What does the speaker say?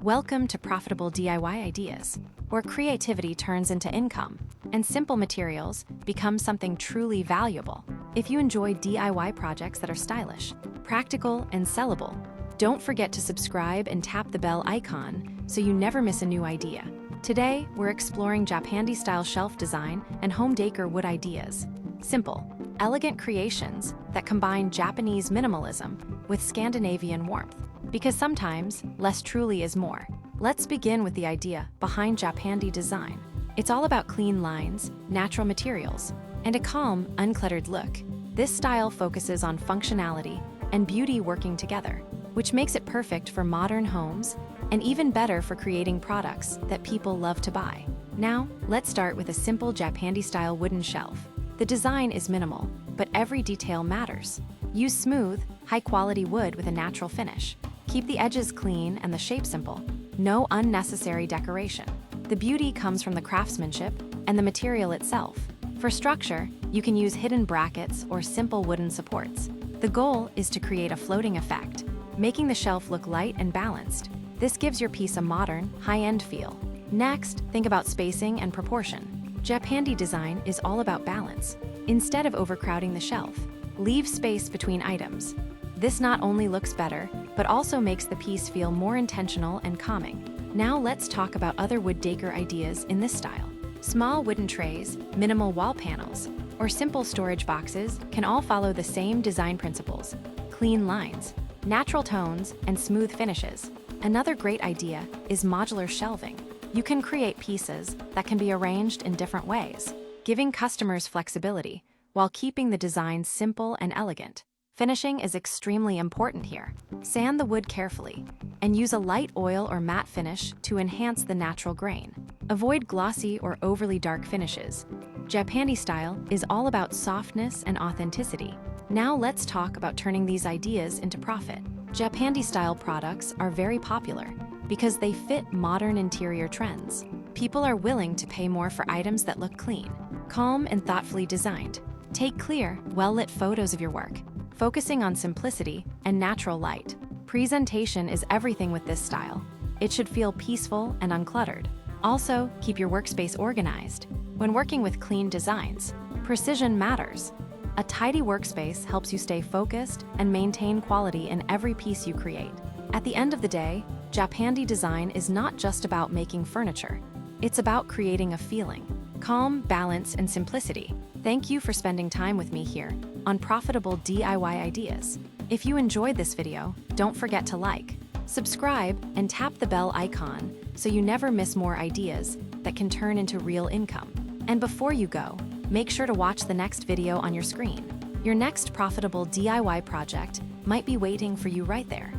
Welcome to Profitable DIY Ideas, where creativity turns into income and simple materials become something truly valuable. If you enjoy DIY projects that are stylish, practical, and sellable, don't forget to subscribe and tap the bell icon so you never miss a new idea. Today, we're exploring Japandi-style shelf design and home decor wood ideas. Simple, elegant creations that combine Japanese minimalism with Scandinavian warmth. Because sometimes, less truly is more. Let's begin with the idea behind Japandi design. It's all about clean lines, natural materials, and a calm, uncluttered look. This style focuses on functionality and beauty working together, which makes it perfect for modern homes and even better for creating products that people love to buy. Now, let's start with a simple Japandi-style wooden shelf. The design is minimal, but every detail matters. Use smooth, high-quality wood with a natural finish. Keep the edges clean and the shape simple. No unnecessary decoration. The beauty comes from the craftsmanship and the material itself. For structure, you can use hidden brackets or simple wooden supports. The goal is to create a floating effect, making the shelf look light and balanced. This gives your piece a modern, high-end feel. Next, think about spacing and proportion. Japandi design is all about balance. Instead of overcrowding the shelf, leave space between items. This not only looks better, but also makes the piece feel more intentional and calming. Now let's talk about other wood decor ideas in this style. Small wooden trays, minimal wall panels, or simple storage boxes can all follow the same design principles. Clean lines, natural tones, and smooth finishes. Another great idea is modular shelving. You can create pieces that can be arranged in different ways, giving customers flexibility while keeping the design simple and elegant. Finishing is extremely important here. Sand the wood carefully and use a light oil or matte finish to enhance the natural grain. Avoid glossy or overly dark finishes. Japandi style is all about softness and authenticity. Now let's talk about turning these ideas into profit. Japandi style products are very popular because they fit modern interior trends. People are willing to pay more for items that look clean, calm, and thoughtfully designed. Take clear, well-lit photos of your work, focusing on simplicity and natural light. Presentation is everything with this style. It should feel peaceful and uncluttered. Also, keep your workspace organized. When working with clean designs, precision matters. A tidy workspace helps you stay focused and maintain quality in every piece you create. At the end of the day, Japandi design is not just about making furniture. It's about creating a feeling. Calm, balance, and simplicity. Thank you for spending time with me here on Profitable DIY Ideas. If you enjoyed this video, don't forget to like, subscribe, and tap the bell icon so you never miss more ideas that can turn into real income. And before you go, make sure to watch the next video on your screen. Your next profitable DIY project might be waiting for you right there.